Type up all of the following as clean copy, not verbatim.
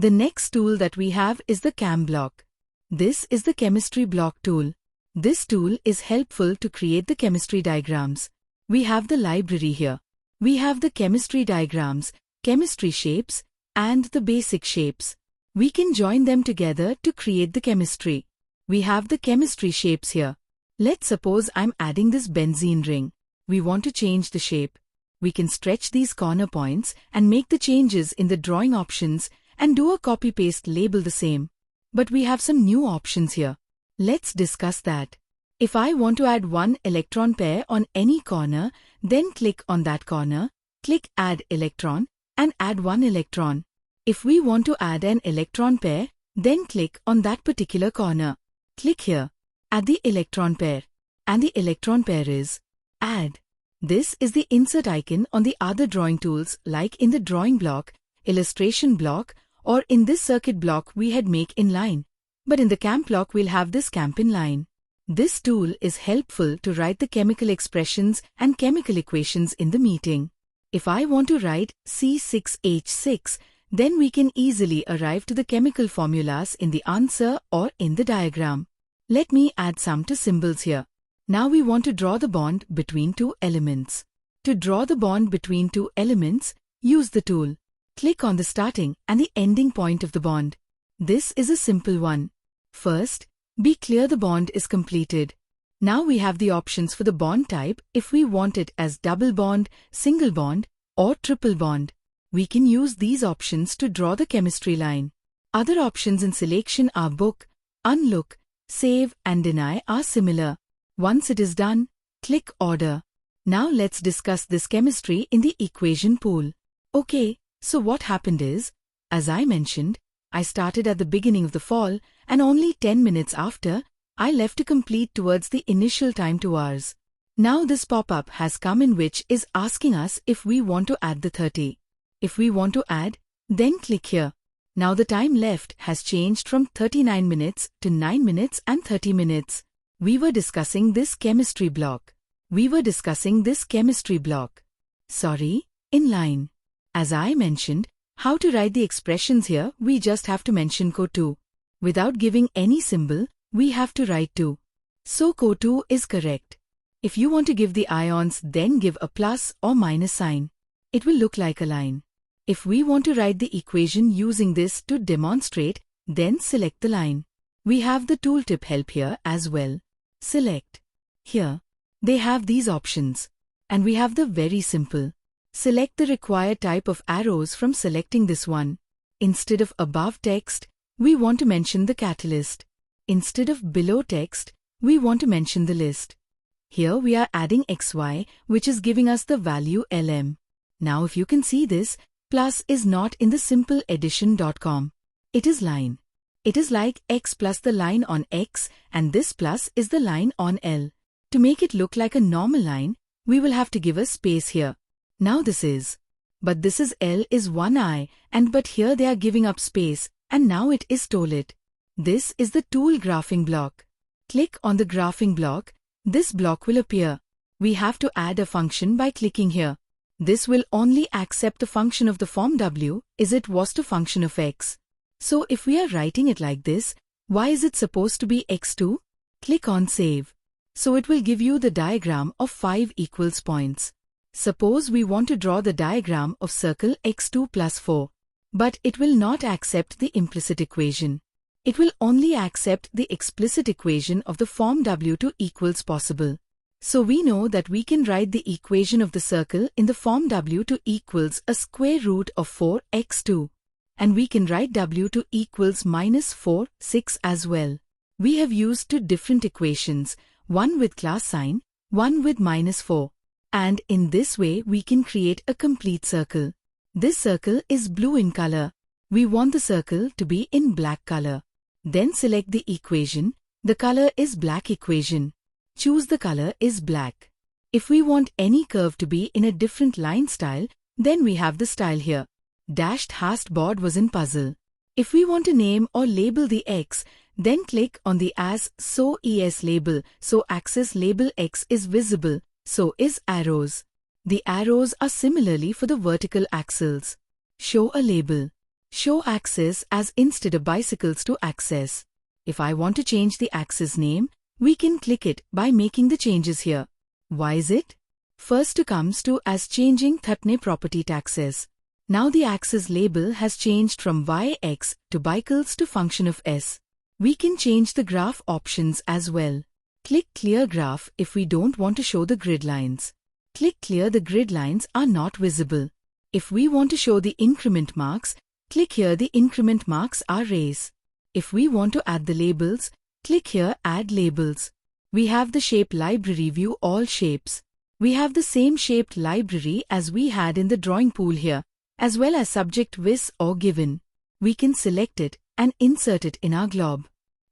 The next tool that we have is the Chem block. This is the chemistry block tool. This tool is helpful to create the chemistry diagrams. We have the library here. We have the chemistry diagrams, chemistry shapes, and the basic shapes. We can join them together to create the chemistry. We have the chemistry shapes here. Let's suppose I'm adding this benzene ring. We want to change the shape. We can stretch these corner points and make the changes in the drawing options and do a copy-paste label the same. But we have some new options here. Let's discuss that. If I want to add one electron pair on any corner, then click on that corner, click Add Electron, and add one electron. If we want to add an electron pair, then click on that particular corner. Click here, add the electron pair, and the electron pair is Add. This is the insert icon on the other drawing tools like in the drawing block, illustration block, or in this circuit block we had make in line. But in the Chem block we'll have this Camp in line. This tool is helpful to write the chemical expressions and chemical equations in the meeting. If I want to write C6H6, then we can easily arrive to the chemical formulas in the answer or in the diagram. Let me add some to symbols here. Now we want to draw the bond between two elements. To draw the bond between two elements, use the tool. Click on the starting and the ending point of the bond. This is a simple one. First, be clear the bond is completed. Now we have the options for the bond type if we want it as double bond, single bond, or triple bond. We can use these options to draw the chemistry line. Other options in selection are book, unlook, save and deny are similar. Once it is done, click order. Now let's discuss this chemistry in the equation pool. Okay, so what happened is, as I mentioned, I started at the beginning of the fall and only 10 minutes after, I left to complete towards the initial time 2 hours. Now this pop-up has come in which is asking us if we want to add the 30. If we want to add, then click here. Now the time left has changed from 39 minutes to 9 minutes and 30 minutes. We were discussing this chemistry block. Sorry, in line. As I mentioned, how to write the expressions here, we just have to mention CO2. Without giving any symbol, we have to write 2. So CO2 is correct. If you want to give the ions, then give a plus or minus sign. It will look like a line. If we want to write the equation using this to demonstrate, then select the line. We have the tooltip help here as well. Select. Here, they have these options. And we have the very simple. Select the required type of arrows from selecting this one. Instead of above text, we want to mention the catalyst. Instead of below text, we want to mention the list. Here we are adding XY, which is giving us the value LM. Now if you can see this, plus is not in the simple addition.com. It is line. It is like X plus the line on X, and this plus is the line on L. To make it look like a normal line, we will have to give a space here. Now this is. But this is L is 1I, and but here they are giving up space, and now it is tolet. This is the tool graphing block. Click on the graphing block. This block will appear. We have to add a function by clicking here. This will only accept the function of the form W, is it was to function of X. So if we are writing it like this, why is it supposed to be X2? Click on Save. So it will give you the diagram of 5 equals points. Suppose we want to draw the diagram of circle x2 plus 4. But it will not accept the implicit equation. It will only accept the explicit equation of the form W2 equals possible. So we know that we can write the equation of the circle in the form W2 equals a square root of 4x2. And we can write W2 equals minus 4, 6 as well. We have used 2 different equations, one with class sign, one with minus 4. And in this way we can create a complete circle. This circle is blue in color. We want the circle to be in black color. Then select the equation. The color is black equation. Choose the color is black. If we want any curve to be in a different line style, then we have the style here. Dashed hashed board was in puzzle. If we want to name or label the X, then click on the as so es label, so axis label X is visible. So is arrows. The arrows are similarly for the vertical axles. Show a label. Show axis as instead of bicycles to access. If I want to change the axis name, we can click it by making the changes here. Why is it? First comes to as changing Thutne property taxes. Now the axis label has changed from YX to bicycles to function of S. We can change the graph options as well. Click Clear Graph if we don't want to show the grid lines. Click Clear, the grid lines are not visible. If we want to show the increment marks, click here, the increment marks are raised. If we want to add the labels, click here Add Labels. We have the shape library, view all shapes. We have the same shaped library as we had in the drawing pool here, as well as subject with or given. We can select it and insert it in our glob.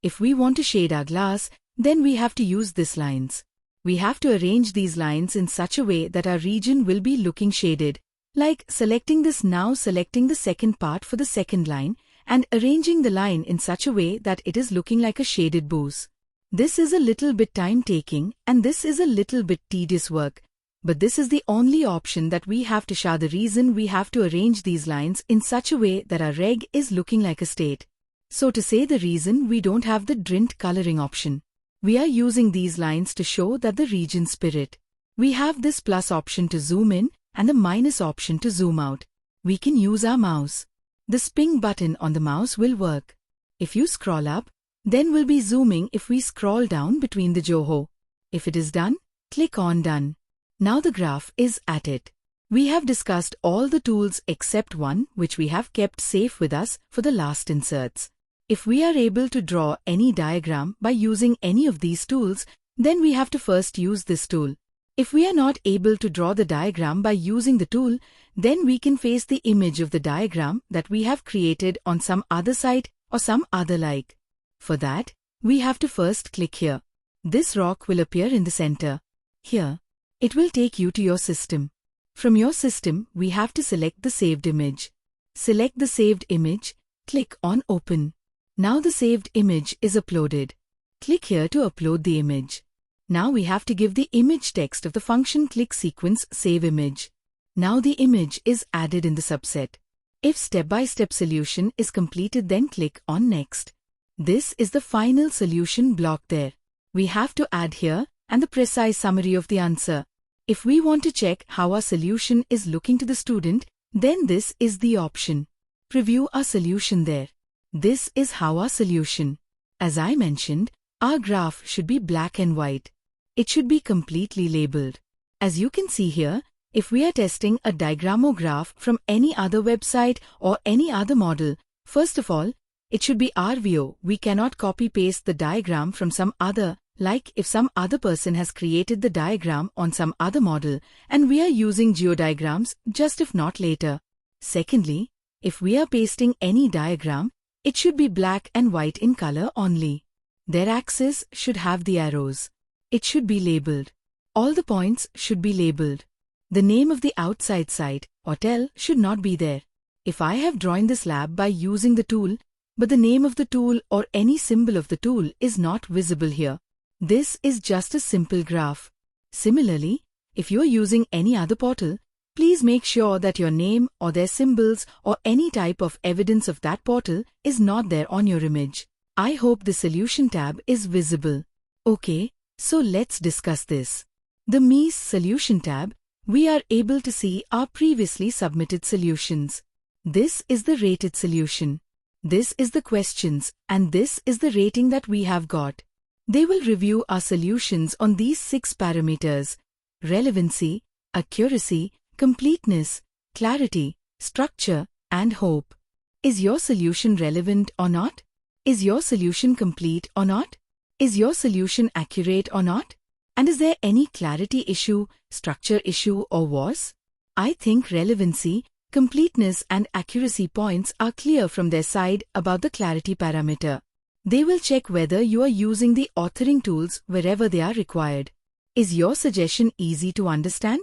If we want to shade our glass, then we have to use these lines. We have to arrange these lines in such a way that our region will be looking shaded, like selecting this, now selecting the second part for the second line and arranging the line in such a way that it is looking like a shaded box. This is a little bit time taking and this is a little bit tedious work, but this is the only option that we have to show. The reason we have to arrange these lines in such a way that our reg is looking like a state. So to say the reason we don't have the drint coloring option. We are using these lines to show that the region spirit. We have this plus option to zoom in and the minus option to zoom out. We can use our mouse. The spin button on the mouse will work. If you scroll up, then we'll be zooming. If we scroll down between the Joho. If it is done, click on Done. Now the graph is at it. We have discussed all the tools except one which we have kept safe with us for the last inserts. If we are able to draw any diagram by using any of these tools, then we have to first use this tool. If we are not able to draw the diagram by using the tool, then we can paste the image of the diagram that we have created on some other site or some other like. For that, we have to first click here. This rock will appear in the center. Here, it will take you to your system. From your system, we have to select the saved image. Select the saved image, click on Open. Now the saved image is uploaded. Click here to upload the image. Now we have to give the image text of the function click sequence save image. Now the image is added in the subset. If step-by-step solution is completed, then click on Next. This is the final solution block there. We have to add here and the precise summary of the answer. If we want to check how our solution is looking to the student, then this is the option. Preview our solution there. This is how our solution. As I mentioned, our graph should be black and white. It should be completely labeled. As you can see here, if we are testing a diagramograph from any other website or any other model, first of all, it should be RVO. We cannot copy-paste the diagram from some other, like if some other person has created the diagram on some other model and we are using geodiagrams, just if not later. Secondly, if we are pasting any diagram, it should be black and white in color only. Their axis should have the arrows. It should be labeled. All the points should be labeled. The name of the outside site, hotel, should not be there. If I have drawn this lab by using the tool, but the name of the tool or any symbol of the tool is not visible here, this is just a simple graph. Similarly, if you are using any other portal, please make sure that your name or their symbols or any type of evidence of that portal is not there on your image. I hope the solution tab is visible. Okay, so let's discuss this. The ME's solution tab, we are able to see our previously submitted solutions. This is the rated solution. This is the questions and this is the rating that we have got. They will review our solutions on these 6 parameters: relevancy, accuracy, completeness, clarity, structure, and hope. Is your solution relevant or not? Is your solution complete or not? Is your solution accurate or not? And is there any clarity issue, structure issue, or was? I think relevancy, completeness, and accuracy points are clear from their side about the clarity parameter. They will check whether you are using the authoring tools wherever they are required. Is your suggestion easy to understand?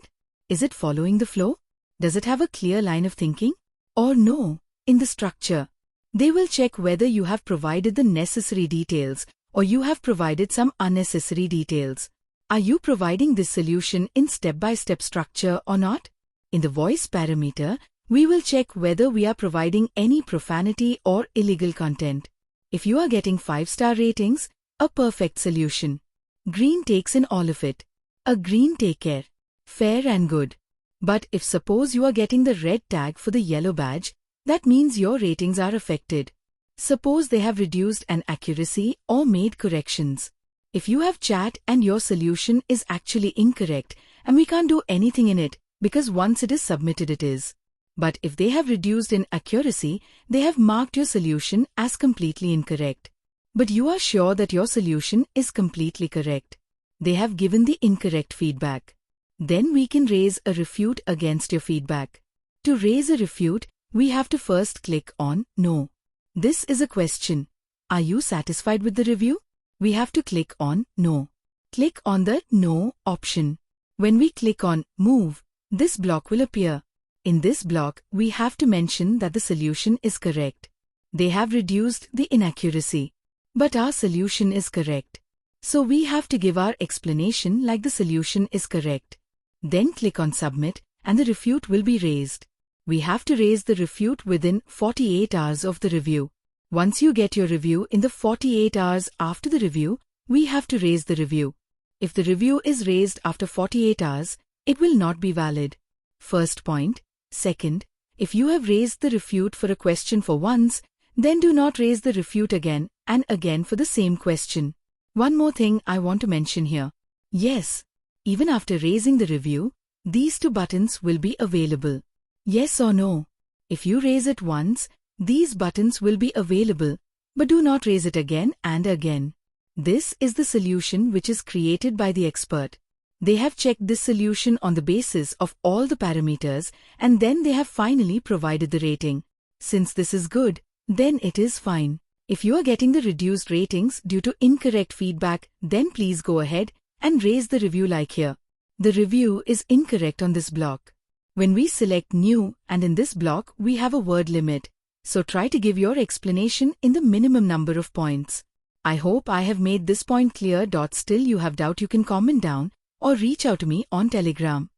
Is it following the flow? Does it have a clear line of thinking? Or no, in the structure. They will check whether you have provided the necessary details or you have provided some unnecessary details. Are you providing this solution in step-by-step structure or not? In the voice parameter, We will check whether we are providing any profanity or illegal content. If you are getting 5-star ratings, a perfect solution. Green takes in all of it. A green take care. Fair and good. But if suppose you are getting the red tag for the yellow badge, that means your ratings are affected. Suppose they have reduced an accuracy or made corrections. If you have chat and your solution is actually incorrect and we can't do anything in it because once it is submitted it is. But if they have reduced in accuracy, they have marked your solution as completely incorrect. But you are sure that your solution is completely correct. They have given the incorrect feedback. Then we can raise a refute against your feedback. To raise a refute, we have to first click on No. This is a question. Are you satisfied with the review? We have to click on No. Click on the No option. When we click on Move, this block will appear. In this block, we have to mention that the solution is correct. They have reduced the inaccuracy. But our solution is correct. So we have to give our explanation like the solution is correct. Then click on Submit and the refute will be raised. We have to raise the refute within 48 hours of the review. Once you get your review in the 48 hours after the review, we have to raise the review. If the review is raised after 48 hours, it will not be valid. First point. Second, if you have raised the refute for a question for once, then do not raise the refute again and again for the same question. One more thing I want to mention here. Yes, even after raising the review, these two buttons will be available. Yes or no. If you raise it once, these buttons will be available, but do not raise it again and again. This is the solution which is created by the expert. They have checked this solution on the basis of all the parameters and then they have finally provided the rating. Since this is good, then it is fine. If you are getting the reduced ratings due to incorrect feedback, then please go ahead and raise the review like here. The review is incorrect on this block. When we select New and in this block we have a word limit, so try to give your explanation in the minimum number of points. I hope I have made this point clear. Still you have doubt, you can comment down or reach out to me on Telegram.